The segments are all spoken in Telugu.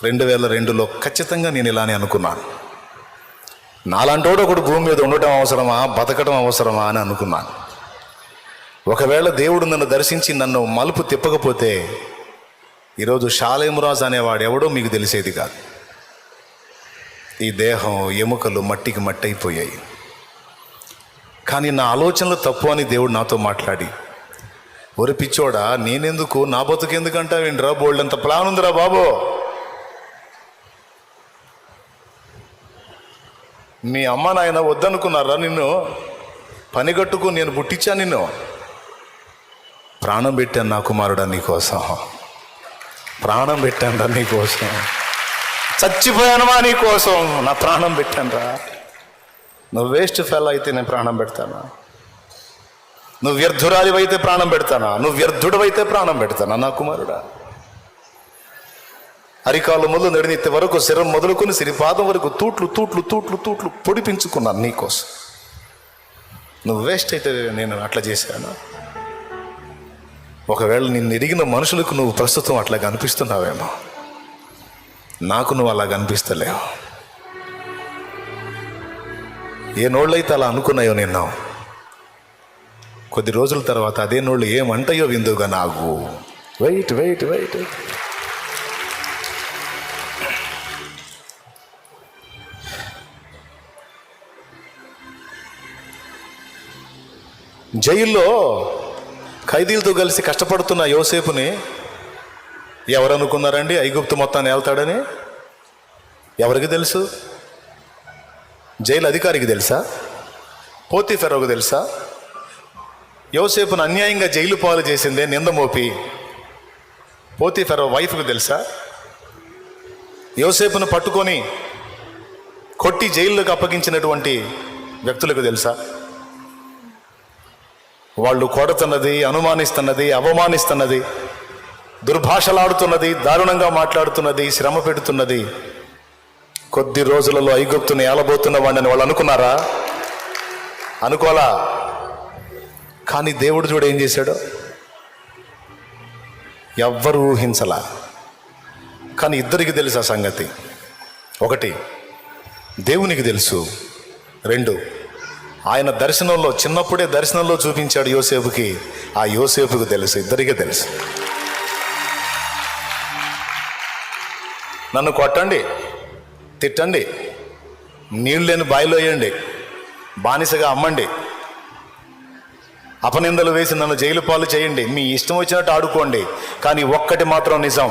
2002లో ఖచ్చితంగా నేను ఇలానే అనుకున్నాను. నాలాంటోడు ఒకడు భూమి మీద ఉండటం అవసరమా, బతకడం అవసరమా అని అనుకున్నాను. ఒకవేళ దేవుడు నన్ను దర్శించి నన్ను మలుపు తిప్పకపోతే ఈరోజు షాలేమురాజు అనేవాడు ఎవడో మీకు తెలిసేది కాదు. ఈ దేహం ఎముకలు మట్టికి మట్టి అయిపోయాయి. కానీ నా ఆలోచనలు తప్పు అని దేవుడు నాతో మాట్లాడి, ఒరి పిచ్చోడా, నేనెందుకు, నా బతుకెందుకంటావేంట్రా, బోల్డ్ అంత ప్లాన్ ఉందిరా బాబో. మీ అమ్మ నాయన వద్దనుకున్నారా నిన్ను? పనిగట్టుకు నేను పుట్టించా నిన్ను. ప్రాణం పెట్టాను నా కుమారుడా నీకోసం, ప్రాణం పెట్టాను రా నీకోసం, చచ్చిపోయానుమా నీకోసం నా ప్రాణం పెట్టాను రా. నువ్వు వేస్ట్ ఫెల్ అయితే నేను ప్రాణం పెడతానా? నువ్వు వ్యర్థురాలివైతే ప్రాణం పెడతానా? నువ్వు వ్యర్థుడవైతే ప్రాణం పెడతానా నా కుమారుడా? అరికాలు మొదలు నడినెత్తి వరకు, శరం మొదలుకొని సిరిపాదం వరకు తూట్లు తూట్లు తూట్లు తూట్లు పొడిపించుకున్నాను నీకోసం. నువ్వు వేస్ట్ అయితే నేను అట్లా చేశాను. ఒకవేళ నిన్ను ఎరిగిన మనుషులకు నువ్వు ప్రస్తుతం అట్లా కనిపిస్తున్నావేమో, నాకు నువ్వు అలా కనిపిస్తలేవు. ఏ నోళ్ళైతే అలా అనుకున్నాయో నిన్ను, కొద్ది రోజుల తర్వాత అదే నోళ్ళు ఏమంటాయో విందుగా నాకు. Wait wait wait. జైల్లో ఖైదీలతో కలిసి కష్టపడుతున్న యోసేపుని ఎవరు అనుకున్నారండి ఐగుప్తు మొత్తాన్ని వెళ్తాడని? ఎవరికి తెలుసు? జైలు అధికారికి తెలుసా? పోతీఫెరోకు తెలుసా? యోసేపును అన్యాయంగా జైలు పాలు చేసిందే నింద మోపి పోతీఫెరో వైఫ్కు తెలుసా? యోసేపును పట్టుకొని కొట్టి జైల్లోకి అప్పగించినటువంటి వ్యక్తులకు తెలుసా? వాళ్ళు కొడుతున్నది, అనుమానిస్తున్నది, అవమానిస్తున్నది, దుర్భాషలాడుతున్నది, దారుణంగా మాట్లాడుతున్నది, శ్రమ పెడుతున్నది, కొద్ది రోజులలో ఐగుప్తుని ఏలబోతున్న వాడిని వాళ్ళు అనుకున్నారా? అనుకోలా. కానీ దేవుడు చూడు ఏం చేశాడు, ఎవ్వరు ఊహించలా. కానీ ఇద్దరికి తెలుసు ఆ సంగతి. ఒకటి దేవునికి తెలుసు, రెండు ఆయన దర్శనంలో, చిన్నప్పుడే దర్శనంలో చూపించాడు యోసేపుకి, ఆ యోసేపుకు తెలుసు, ఇద్దరికీ తెలుసు. నన్ను కొట్టండి, తిట్టండి, నీళ్ళు లేని బావిలో వేయండి, బానిసగా అమ్మండి, అపనిందలు వేసి నన్ను జైలు పాలు చేయండి, మీ ఇష్టం వచ్చినట్టు ఆడుకోండి. కానీ ఒక్కటి మాత్రం నిజం,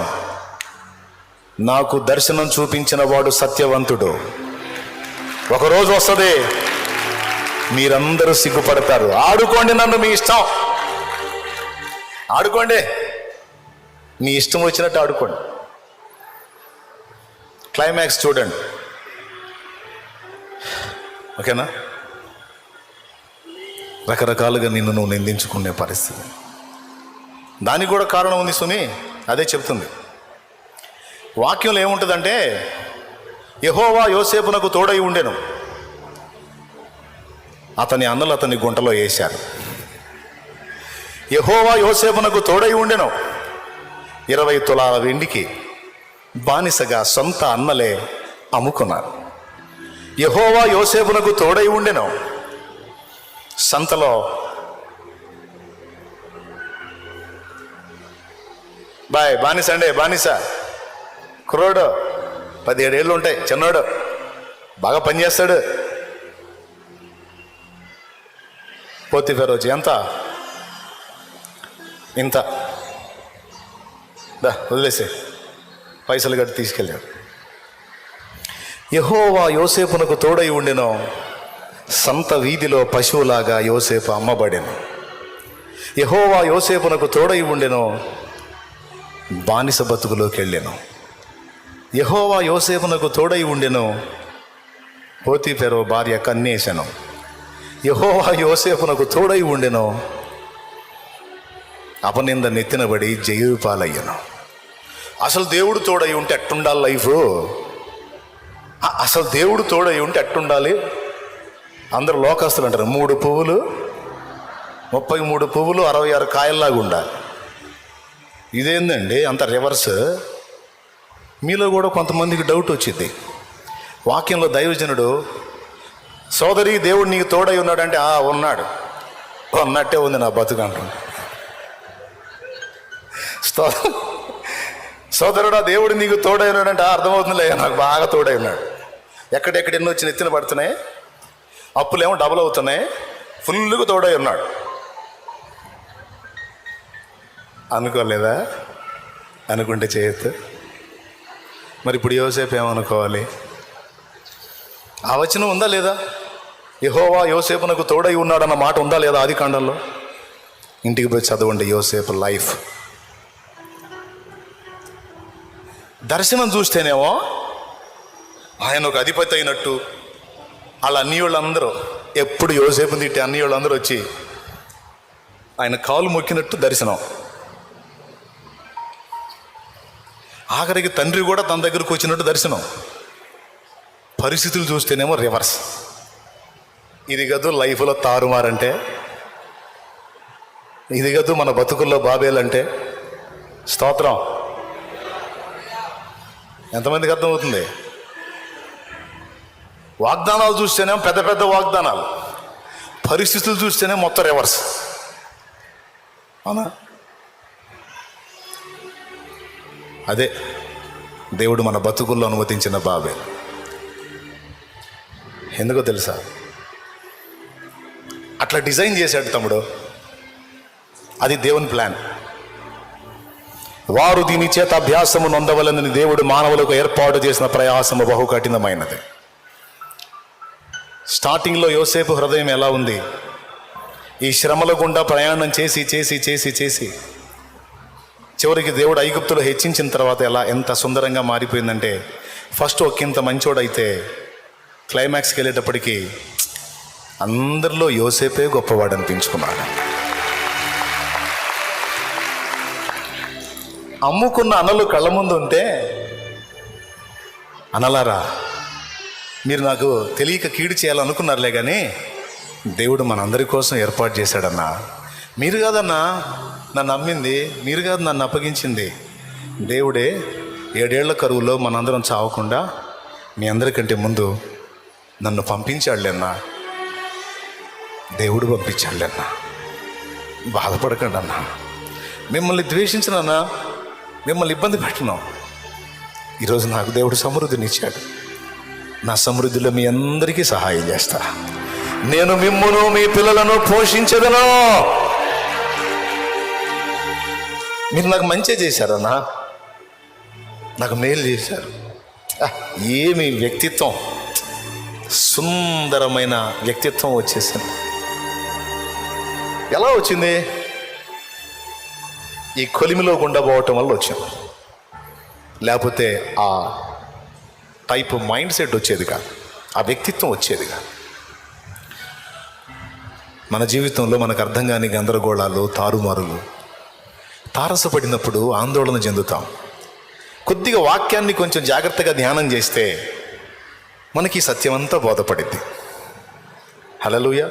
నాకు దర్శనం చూపించిన వాడు సత్యవంతుడు. ఒకరోజు వస్తుంది మీరందరూ సిగ్గుపడతారు. ఆడుకోండి, నన్ను మీ ఇష్టం ఆడుకోండి, మీ ఇష్టం వచ్చినట్టు ఆడుకోండి. క్లైమాక్స్ చూడండి, ఓకేనా? రకరకాలుగా నిన్ను నువ్వు నిందించుకునే పరిస్థితి. దానికి కూడా కారణం ఉంది సుమి, అదే చెప్తుంది వాక్యంలో. ఏముంటుందంటే, యెహోవా యోసేపునకు తోడై ఉండెను, అతని అన్నలు అతని గుంటలో వేశారు. యెహోవా యోసేపునకు తోడై ఉండెను, 20 తులాల వెండికి బానిసగా సొంత అన్నలే అమ్ముకున్నారు. యెహోవా యోసేపునకు తోడై ఉండెను, సంతలో బానిస అండి, బానిస కుర్రోడు, 17 ఏళ్ళు ఉంటాయి, చిన్నోడు, బాగా పనిచేస్తాడు. పోతీఫెరో వచ్చి, ఎంత? ఇంత, వదిలేసే, పైసలు కట్టి తీసుకెళ్ళాడు. యెహోవా యోసేపునకు తోడై ఉండెను, సంత వీధిలో పశువులాగా యోసేపు అమ్మబడెను. యెహోవా యోసేపునకు తోడై ఉండెను, బానిస బతుకులోకి వెళ్ళెను. యెహోవా యోసేపునకు తోడై ఉండెను, పోతీఫెరో భార్య కన్నేసెను. యెహోవా యోసేపునకు తోడై ఉండెను, అపనింద నెత్తినబడి జైలు పాలయ్యను. అసలు దేవుడు తోడై ఉంటే ఎట్టుండాలి లైఫ్? అసలు దేవుడు తోడై ఉంటే ఎట్టుండాలి? అందరూ లోకస్తులు అంటారు, 3 పువ్వులు 33 పువ్వులు 66 కాయల్లాగా ఉండాలి. ఇదేందండి అంత రివర్స్? మీలో కూడా కొంతమందికి డౌట్ వచ్చింది. వాక్యంలో దైవజనుడు సోదరి దేవుడు నీకు తోడై ఉన్నాడంటే ఉన్నాడు, ఉన్నట్టే ఉంది నా బతుకు అంటాడు. సోదరుడా దేవుడు నీకు తోడై ఉన్నాడంటే అర్థమవుతుందిలే, నాకు బాగా తోడై ఉన్నాడు. ఎక్కడెక్కడ ఎన్నో వచ్చి నెత్తిన పడుతున్నాయి, అప్పులేమో డబుల్ అవుతున్నాయి, ఫుల్గా తోడై ఉన్నాడు అనుకోలేదా? అనుకుంటే చేయొద్దు. మరి ఇప్పుడు యోసేపు ఏమనుకోవాలి? ఆ వచనం ఉందా లేదా? యెహోవా యోసేపునకు తోడై ఉన్నాడన్న మాట ఉందా లేదా ఆదికాండంలో? ఇంటికి పోయి చదవండి యోసేపు లైఫ్. దర్శనం చూస్తేనేమో ఆయన ఒక అధిపతి అయినట్టు, వాళ్ళ అన్నయ్యోళ్ళందరూ ఎప్పుడు యోసేపుని తిట్టి అన్నయ్యోళ్ళందరూ వచ్చి ఆయన కాలు మొక్కినట్టు దర్శనం. ఆఖరికి తండ్రి కూడా తన దగ్గరకు వచ్చినట్టు దర్శనం. పరిస్థితులు చూస్తేనేమో రివర్స్. ఇది కదూ లైఫ్లో తారుమారంటే, ఇది కదూ మన బతుకుల్లో బాబేలంటే. స్తోత్రం. ఎంతమందికి అర్థమవుతుంది? వాగ్దానాలు చూస్తేనేమో పెద్ద పెద్ద వాగ్దానాలు, పరిస్థితులు చూస్తేనే మొత్తం రివర్స్. అవునా? అదే దేవుడు మన బతుకుల్లో అనుమతించిన బాబేలు. ఎందుకో తెలుసా? అట్లా డిజైన్ చేశాడు తమ్ముడు. అది దేవుని ప్లాన్. వారు దీని చేత అభ్యాసము నొందవలనని దేవుడు మానవులకు ఏర్పాటు చేసిన ప్రయాసము బహు కఠినమైనది. స్టార్టింగ్లో యోసేపు హృదయం ఎలా ఉంది? ఈ శ్రమల గుండా ప్రయాణం చేసి చేసి చేసి చేసి చివరికి దేవుడు ఐగుప్తులో హెచ్చించిన తర్వాత ఎంత సుందరంగా మారిపోయిందంటే, ఫస్ట్ ఒకంత మంచోడైతే క్లైమాక్స్కి వెళ్ళేటప్పటికీ అందరిలో యోసేపే గొప్పవాడు అనిపించుకున్నాడు. అమ్ముకున్న అనలు కళ్ళ ముందు ఉంటే, అనలారా మీరు నాకు తెలియక కీడు చేయాలనుకున్నారులే కానీ దేవుడు మనందరి కోసం ఏర్పాటు చేశాడన్నా. మీరు కాదన్నా నన్ను నమ్మింది, మీరు కాదు నన్ను అప్పగించింది. దేవుడే 7 ఏళ్ల కరువులో మనందరం చావకుండా మీ అందరికంటే ముందు నన్ను పంపించాడులేన్నా. దేవుడు పంపించాడులేన్నా. బాధపడకండి అన్నా. మిమ్మల్ని ద్వేషించనన్నా, మిమ్మల్ని ఇబ్బంది పెట్టను. ఈరోజు నాకు దేవుడు సమృద్ధినిచ్చాడు. నా సమృద్ధిలో మీ అందరికీ సహాయం చేస్తా. నేను మిమ్మును మీ పిల్లలను పోషించదను. మీరు నాకు మంచిగా చేశారన్నా, నాకు మేలు చేశారు. ఏమి వ్యక్తిత్వం, సుందరమైన వ్యక్తిత్వం వచ్చేసింది. ఎలా వచ్చింది? ఈ కొలిమిలో గుండా పోవటం వల్ల వచ్చింది. లేకపోతే ఆ టైప్ మైండ్ సెట్ వచ్చేది కాదు, ఆ వ్యక్తిత్వం వచ్చేది కాదు. మన జీవితంలో మనకు అర్థం కాని గందరగోళాలు, తారుమారులు, తారసపడినప్పుడు ఆందోళన చెందుతాం. కొద్దిగా వాక్యాన్ని కొంచెం జాగ్రత్తగా ధ్యానం చేస్తే మనకి సత్యం అంతా బోధపడింది. హల్లెలూయా.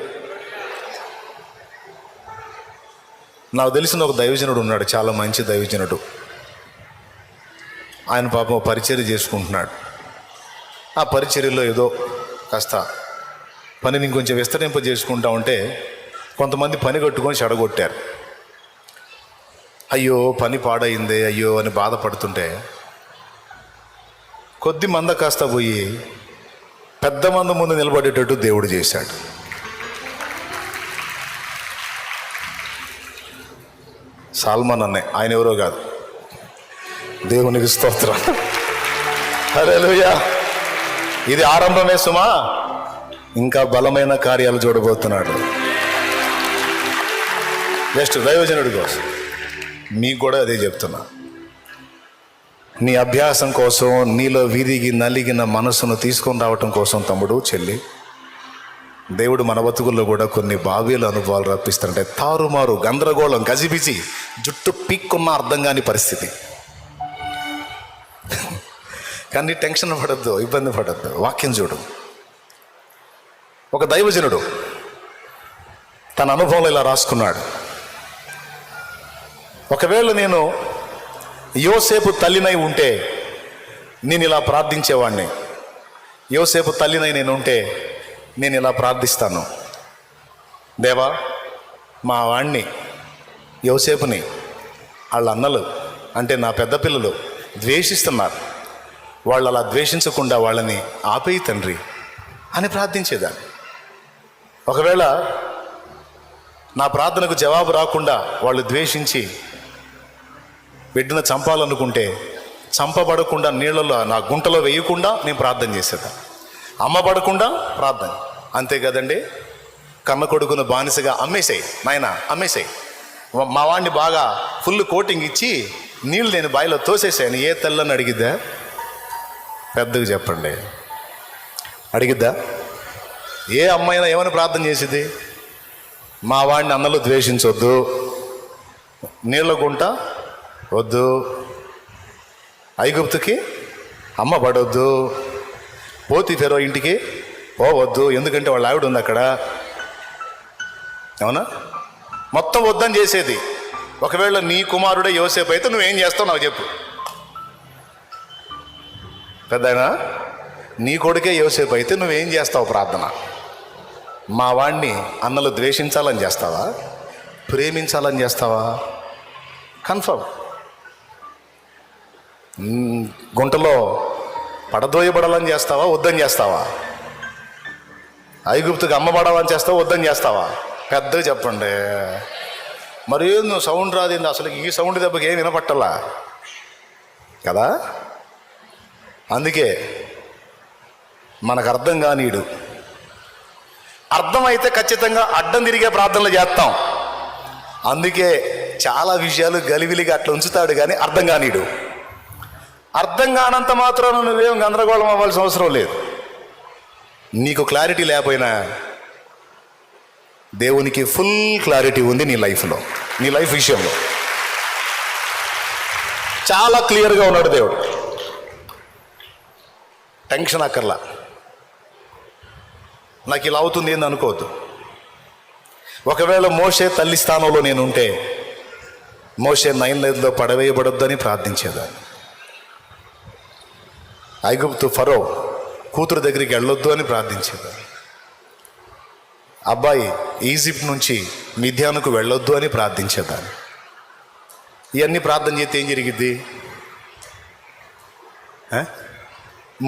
నాకు తెలిసిన ఒక దైవజనుడు ఉన్నాడు, చాలా మంచి దైవజనుడు. ఆయన పాపం పరిచర్య చేసుకుంటున్నాడు. ఆ పరిచర్యలో ఏదో కాస్త పనిని ఇంకొంచెం విస్తరింప చేసుకుంటా ఉంటే కొంతమంది పని కట్టుకొని చెడగొట్టారు. అయ్యో పని పాడైందే అయ్యో అని బాధపడుతుంటే కొద్ది మంద కాస్త పోయి పెద్ద మంద ముందు నిలబడేటట్టు దేవుడు చేశాడు. సాల్మన్ అన్నయ్య, ఆయన ఎవరో కాదు, దేవునికి స్తోత్రం. హల్లెలూయా. ఇది ఆరంభమే సుమా, ఇంకా బలమైన కార్యాలు చూడబోతున్నాడు. జస్ట్ దైవజనుడి కోసం మీకు కూడా అదే చెప్తున్నా. నీ అభ్యాసం కోసం, నీలో విరిగి నలిగిన మనసును తీసుకొని రావటం కోసం తమ్ముడు, చెల్లి, దేవుడు మన బతుకుల్లో కూడా కొన్ని బావేల అనుభవాలు రప్పిస్తారంటే తారుమారు, గందరగోళం, గజిబిజి, జుట్టు పీక్కున్న అర్థం కాని పరిస్థితి. కానీ టెన్షన్ పడద్దు, ఇబ్బంది పడద్దు. వాక్యం చూడు. ఒక దైవజనుడు తన అనుభవంలో ఇలా రాసుకున్నాడు. ఒకవేళ నేను యోసేపు తల్లినై ఉంటే నేను ఇలా ప్రార్థించేవాడిని. యోసేపు తల్లినై నేను ఉంటే నేను ఇలా ప్రార్థిస్తాను, దేవా మా వాణ్ణి యోసేపుని వాళ్ళ అన్నలు అంటే నా పెద్ద పిల్లలు ద్వేషిస్తున్నారు, వాళ్ళు అలా ద్వేషించకుండా వాళ్ళని ఆపేయి తండ్రి అని ప్రార్థించేదాన్ని. ఒకవేళ నా ప్రార్థనకు జవాబు రాకుండా వాళ్ళు ద్వేషించి బిడ్డను చంపాలనుకుంటే చంపబడకుండా నీళ్ళలో నా గుంటలో వేయకుండా నేను ప్రార్థన చేసేదాన్ని. అమ్మబడకుండా ప్రార్థన. అంతే కదండి. కన్న కొడుకును బానిసగా అమ్మేసాయి, నాయన అమ్మేసాయి. మా వాడిని బాగా ఫుల్ కోటింగ్ ఇచ్చి నీళ్ళు నేను బావిలో తోసేసాను. ఏ తెల్లని అడిగిద్దా? పెద్దగా చెప్పండి, అడిగిద్దా? ఏ అమ్మాయినా ఏమని ప్రార్థన చేసేది? మా వాడిని అన్నలు ద్వేషించొద్దు, నీళ్ళ గుంట వద్దు, ఐగుప్తుకి అమ్మబడొద్దు, పోతీఫెరో ఇంటికి పోవద్దు, ఎందుకంటే వాళ్ళ ఆవిడ ఉంది అక్కడ. అవునా? మొత్తం వద్దని చేసేది. ఒకవేళ నీ కుమారుడే యోసేపు అయితే నువ్వేం చేస్తావు నాకు చెప్పు. పెద్దయినా నీ కొడుకే యోసేపు అయితే నువ్వేం చేస్తావు ప్రార్థన? మా వాణ్ణి అన్నలు ద్వేషించాలని చేస్తావా, ప్రేమించాలని చేస్తావా? కన్ఫర్మ్. గుంటలో పడదోయబడాలని చేస్తావా, వద్దని చేస్తావా? ఐగుప్తుకి అమ్మబడాలని చేస్తావా, వద్దని చేస్తావా? పెద్దగా చెప్పండి. మరి నువ్వు సౌండ్ రాదింది, అసలు ఈ సౌండ్ దెబ్బకి ఏం వినపట్టలా కదా. అందుకే మనకు అర్థం కానీడు. అర్థమైతే ఖచ్చితంగా అడ్డం తిరిగే ప్రార్థనలు చేస్తాం. అందుకే చాలా విషయాలు గలివిలిగా అట్లా ఉంచుతాడు, కానీ అర్థం కానీడు. అర్థం కానంత మాత్రం నువ్వేం గందరగోళం అవ్వాల్సిన అవసరం లేదు. నీకు క్లారిటీ లేకపోయినా దేవునికి ఫుల్ క్లారిటీ ఉంది నీ లైఫ్లో, నీ లైఫ్ విషయంలో చాలా క్లియర్గా ఉన్నాడు దేవుడు. టెన్షన్ అక్కర్లా. నాకు ఇలా అవుతుంది ఏంది అనుకోవద్దు. ఒకవేళ మోషే తల్లి స్థానంలో నేను ఉంటే మోషే నైల్ నదిలో పడవేయబడొద్దని ప్రార్థించేదాన్ని. ఐగుప్తు ఫరో కూతురు దగ్గరికి వెళ్ళొద్దు అని ప్రార్థించేదాన్ని. అబ్బాయి ఈజిప్ట్ నుంచి మిథ్యానుకు వెళ్ళొద్దు అని ప్రార్థించేదాన్ని. ఇవన్నీ ప్రార్థన చేస్తే ఏం జరిగిద్ది?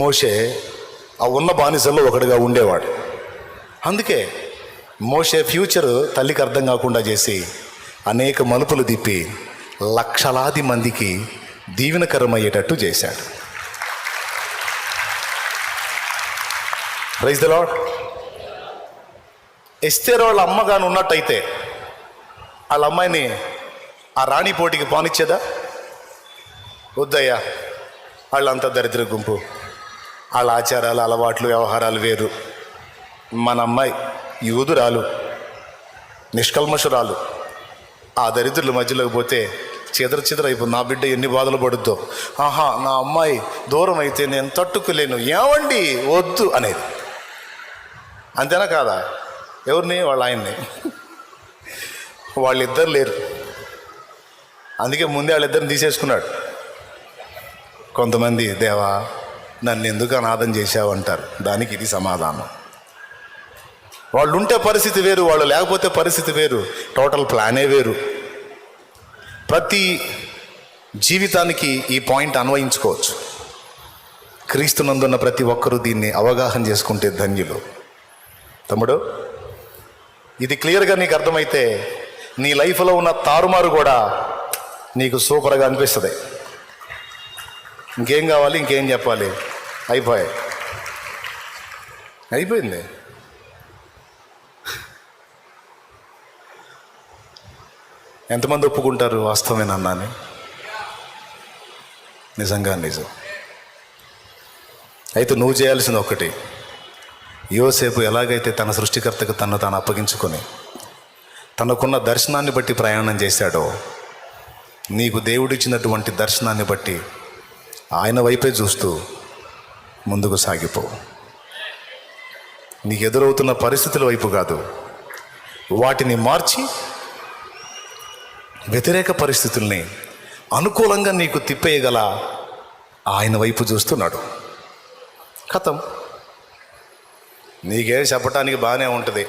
మోషే ఆ ఉన్న బానిసల్లో ఒకటిగా ఉండేవాడు. అందుకే మోషే ఫ్యూచర్ తల్లికి అర్థం కాకుండా చేసి అనేక మలుపులు తిప్పి లక్షలాది మందికి దీవెనకరమయ్యేటట్టు చేశాడు. Praise the lord. ఎస్తేరు వాళ్ళ అమ్మగాని ఉన్నట్టయితే వాళ్ళ అమ్మాయిని ఆ రాణి పోటీకి పానిచ్చేదా? వద్దయ్యా, వాళ్ళంతా దరిద్ర గుంపు, వాళ్ళ ఆచారాలు అలవాట్లు వ్యవహారాలు వేరు. మన అమ్మాయి యూదురాలు, నిష్కల్మషురాలు, ఆ దరిద్రుల మధ్యలోకి పోతే చెదరైపోతుంది. నా బిడ్డ ఎన్ని బాధలు పడుద్దో. ఆహా, నా అమ్మాయి దూరం అయితే నేను తట్టుకోలేను, ఏమండి వద్దు అనేది. అంతేనా కాదా? ఎవరిని? వాళ్ళ ఆయన్ని. వాళ్ళిద్దరు లేరు, అందుకే ముందే వాళ్ళిద్దరిని తీసేసుకున్నాడు. కొంతమంది దేవా నన్ను ఎందుకు అనాథం చేశావు అంటారు. దానికి ఇది సమాధానం. వాళ్ళు ఉంటే పరిస్థితి వేరు, వాళ్ళు లేకపోతే పరిస్థితి వేరు. టోటల్ ప్లానే వేరు. ప్రతి జీవితానికి ఈ పాయింట్ అన్వయించుకోవచ్చు. క్రీస్తునందున్న ప్రతి ఒక్కరూ దీన్ని అవగాహన చేసుకుంటే ధన్యులు. తమ్ముడు, ఇది క్లియర్గా నీకు అర్థమైతే నీ లైఫ్లో ఉన్న తారుమారు కూడా నీకు సూపర్గా అనిపిస్తుంది. ఇంకేం కావాలి, ఇంకేం చెప్పాలి? అయిపోయింది. ఎంతమంది ఒప్పుకుంటారు వాస్తవమేనన్నా అని? నిజంగా నిజం. అయితే నువ్వు చేయాల్సింది ఒకటి, యోసేపు ఎలాగైతే తన సృష్టికర్తకు తను తాను అప్పగించుకొని తనకున్న దర్శనాన్ని బట్టి ప్రయాణం చేశాడో, నీకు దేవుడిచ్చినటువంటి దర్శనాన్ని బట్టి ఆయన వైపే చూస్తూ ముందుకు సాగిపో. నీకు ఎదురవుతున్న పరిస్థితుల వైపు కాదు, వాటిని మార్చి వ్యతిరేక పరిస్థితుల్ని అనుకూలంగా నీకు తిప్పేయగల ఆయన వైపు చూస్తున్నాడు. కథం. నీకే చెప్పటానికి బాగానే ఉంటుంది.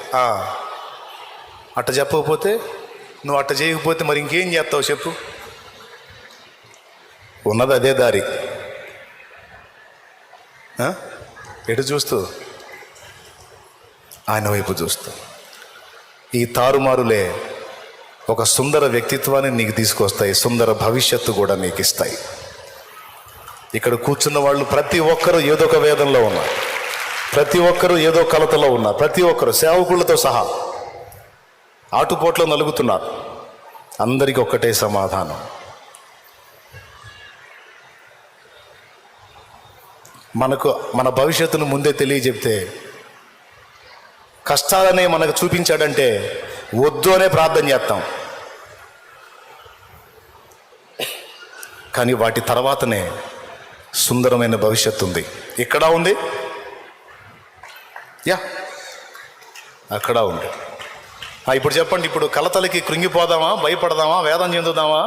అట్ట చెప్పకపోతే, నువ్వు అట్ట చేయకపోతే మరి ఇంకేం చేస్తావు చెప్పు? ఉన్నది అదే దారి. ఎటు చూస్తూ? ఆయన వైపు చూస్తూ. ఈ తారుమారులే ఒక సుందర వ్యక్తిత్వాన్ని నీకు తీసుకొస్తాయి, సుందర భవిష్యత్తు కూడా నీకు ఇస్తాయి. ఇక్కడ కూర్చున్న వాళ్ళు ప్రతి ఒక్కరూ ఏదో ఒక వేదంలో ఉన్నారు, ప్రతి ఒక్కరూ ఏదో కలతలో ఉన్నారు, ప్రతి ఒక్కరు సేవకులతో సహా ఆటుపోట్లో నలుగుతున్నారు. అందరికీ ఒక్కటే సమాధానం. మనకు మన భవిష్యత్తును ముందే తెలియజెప్తే, కష్టాలనే మనకు చూపించాడంటే వద్దు అనే ప్రార్థన చేస్తాం. కానీ వాటి తర్వాతనే సుందరమైన భవిష్యత్తు ఉంది. ఇక్కడ ఉంది, అక్కడ ఉంది. ఇప్పుడు చెప్పండి, ఇప్పుడు కలతలకి కృంగిపోదామా, భయపడదామా, వేదన చెందుదామా?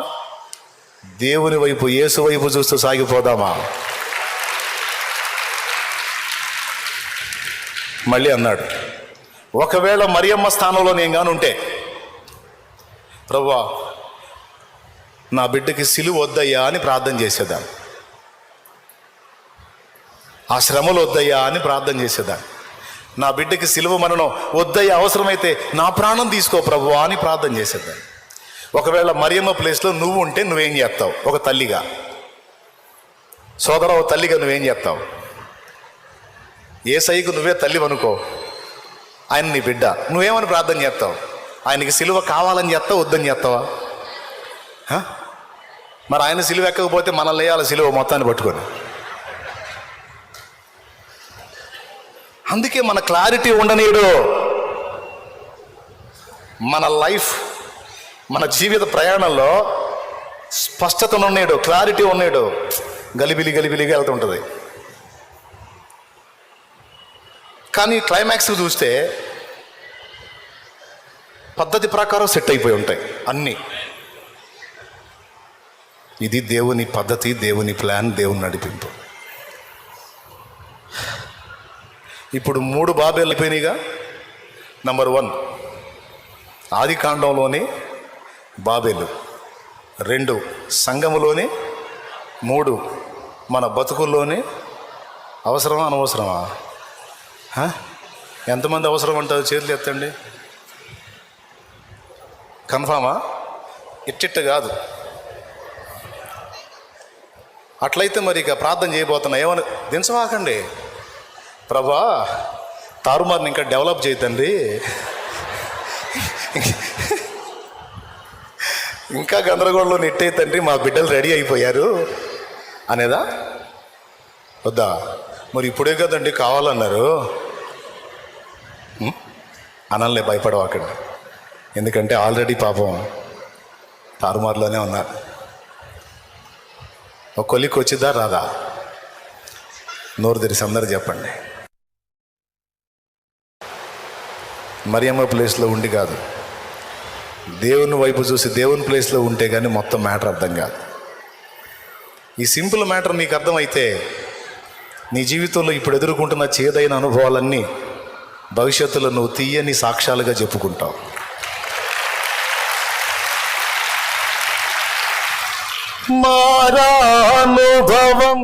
దేవుని వైపు, యేసు వైపు చూస్తూ సాగిపోదామా? మళ్ళీ అన్నాడు, ఒకవేళ మరియమ్మ స్థానంలో నేను గానుంటే, ప్రభువా నా బిడ్డకి సిలువ వద్దయ్యా అని ప్రార్థన చేసేదాన్ని, ఆ శ్రమలు వద్దయ్యా అని ప్రార్థన చేసేదాన్ని. నా బిడ్డకి సిలువ మరణం వద్దయ్యా, అవసరమైతే నా ప్రాణం తీసుకో ప్రభువా అని ప్రార్థన చేసేదాన్ని. ఒకవేళ మరియమ్మ ప్లేస్లో నువ్వు ఉంటే నువ్వేం చేస్తావు? ఒక తల్లిగా, సోదర, ఒక తల్లిగా నువ్వేం చేస్తావు? యేసయ్యకు నువ్వే తల్లి అనుకో, ఆయన నీ బిడ్డ, నువ్వేమని ప్రార్థన చేస్తావు? ఆయనకి సిలువ కావాలని చేస్తావు, వద్దని చేస్తావా? మరి ఆయన సిలువ ఎక్కకపోతే మనల్ని వేయాలి సిలువ మొత్తాన్ని పట్టుకొని. అందుకే మన క్లారిటీ ఉండనీయుడు. మన లైఫ్, మన జీవిత ప్రయాణంలో స్పష్టత ఉన్నాడు, క్లారిటీ ఉన్నాడు. గలిబిలిగా వెళ్తుంటుంది. కానీ క్లైమాక్స్ చూస్తే పద్ధతి ప్రకారం సెట్ అయిపోయి ఉంటాయి అన్నీ. ఇది దేవుని పద్ధతి, దేవుని ప్లాన్, దేవుని నడిపింపు. ఇప్పుడు 3 బాబేలు అయిపోయినాయిగా. నంబర్ 1 ఆది కాండంలోని బాబేలు, 2 సంఘములోని, 3 మన బతుకుల్లోని. అవసరమా అనవసరమా? ఎంతమంది అవసరం అంటారు? చేతులు ఎత్తండి. కన్ఫామా? ఇట్టిట్ట కాదు. అట్లయితే మరి ఇక ప్రార్థన చేయబోతున్నా. ఏమని దించవాకండి, ప్రభా తారుమారుని ఇంకా డెవలప్ చేయతండి, ఇంకా గందరగోళంలో నెట్టేతండి, మా బిడ్డలు రెడీ అయిపోయారు అనేదా? వద్దా? మరి ఇప్పుడే కదండి కావాలన్నారు అనలే. భయపడవాకండి, ఎందుకంటే ఆల్రెడీ పాపం తారుమారులోనే ఉన్నారు. ఒక కొలికి వచ్చిద్దా రాదా? నోరు తెరిసి అందరు చెప్పండి. మరియమ్మ ప్లేస్లో ఉండి కాదు, దేవుని వైపు చూసి దేవుని ప్లేస్లో ఉంటే కానీ మొత్తం మ్యాటర్ అర్థం కాదు. ఈ సింపుల్ మ్యాటర్ నీకు అర్థమైతే నీ జీవితంలో ఇప్పుడు ఎదుర్కొంటున్న చేదైన అనుభవాలన్నీ భవిష్యత్తులో నువ్వు తీయని సాక్ష్యాలుగా చెప్పుకుంటావు. మారానుభవం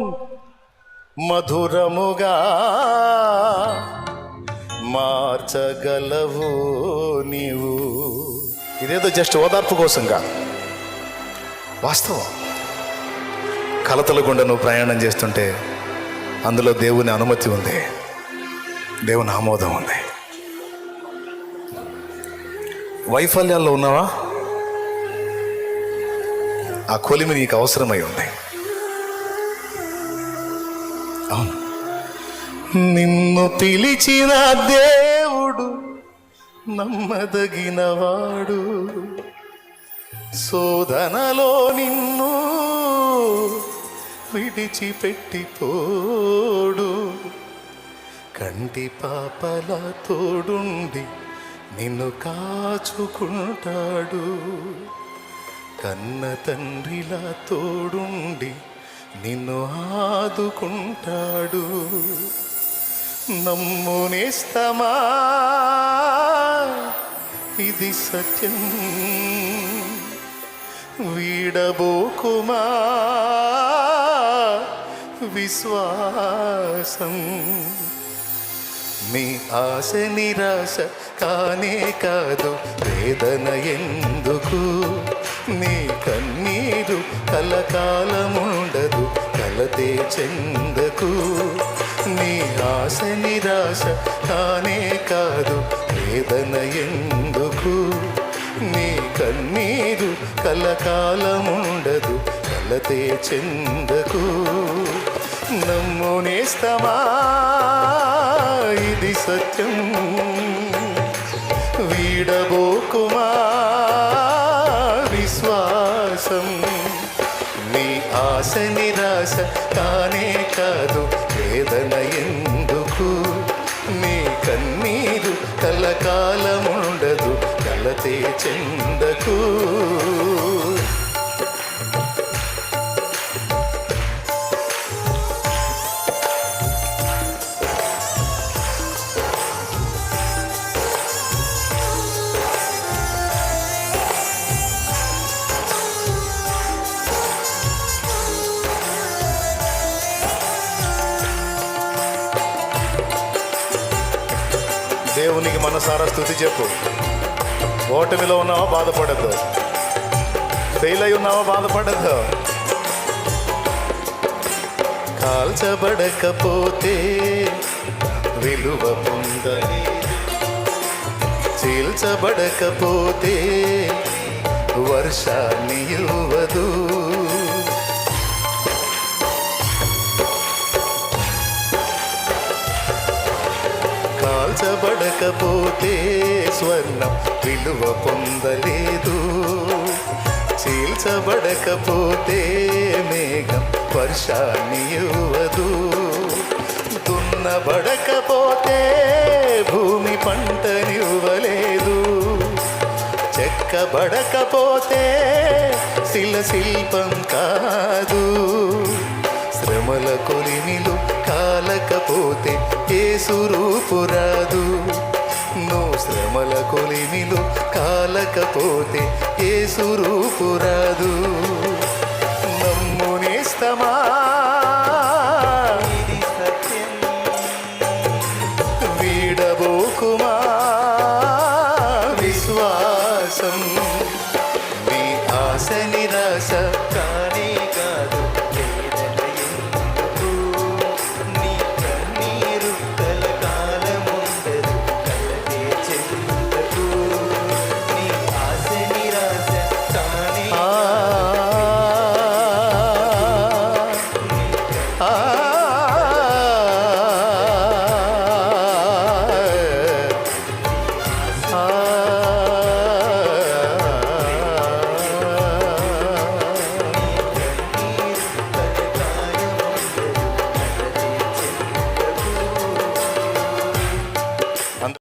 మధురముగా మార్చగలవు నీవు. ఇదేదో జస్ట్ ఓదార్పు కోసంగా, వాస్తవం. కలతల గుండా నువ్వు ప్రయాణం చేస్తుంటే అందులో దేవుని అనుమతి ఉంది, దేవుని ఆమోదం ఉంది. వైఫల్యాల్లో ఉన్నావా? ఆ కొలిమి నీకు అవసరమై ఉంది. అవును, నిన్ను పిలిచిన దేవుడు నమ్మదగినవాడు, శోధనలో నిన్ను విడిచిపెట్టిపోడు, కంటి పాపలా తోడుండి నిన్ను కాచుకుంటాడు, కన్న తండ్రిలా తోడుండి నిన్ను ఆదుకుంటాడు. నమ్మునేస్తమా, ఇది సత్యం. వీడబోకుమా విశ్వాసం. నీ ఆశ నిరాశ కానే కాదు, వేదన ఎందుకు? నీ కన్నీరు కలకాలముండదు, కలతే చెందకు. నీ ఆశ నిరాశ కానే కాదు, వేదన ఎందుకు? నీ కన్నీరు కలకాలముండదు, కలతే చెందకు. నమ్మునేస్తమా, ఇది సత్యం. వీడబోకుమా విశ్వాసం. నీ ఆశ నిరాశ కానే కాదు, వేదన ఎందుకు? నీ కన్నీరు కలకాలముండదు, కలతే చెందకు. దేవునికి మనసారా స్తుతి చెప్పు. ఓటమిలో ఉన్నావా, బాధపడద్దు. ఫెయిల్ అయి ఉన్నావా, బాధపడద్దు. కాల్చబడకపోతే విలువ పొందని, చీల్చబడకపోతే వర్షాన్ని ఇవ్వదు. కాల్చబడకపోతే స్వర్ణం విలువ పొందలేదు. చీల్చబడకపోతే మేఘం వర్షాన్ని ఇవ్వదు. దున్నబడకపోతే భూమి పంటనివ్వలేదు. చెక్కబడకపోతే శిల్పం కాదు. శ్రమల కొలిమిలు కాలకపోతే యేసు రూపు రాదు. నువ్వు శ్రమల కొలిమిలు కాలకపోతే యేసు రూపు రాదు. నమ్మునేస్తమా,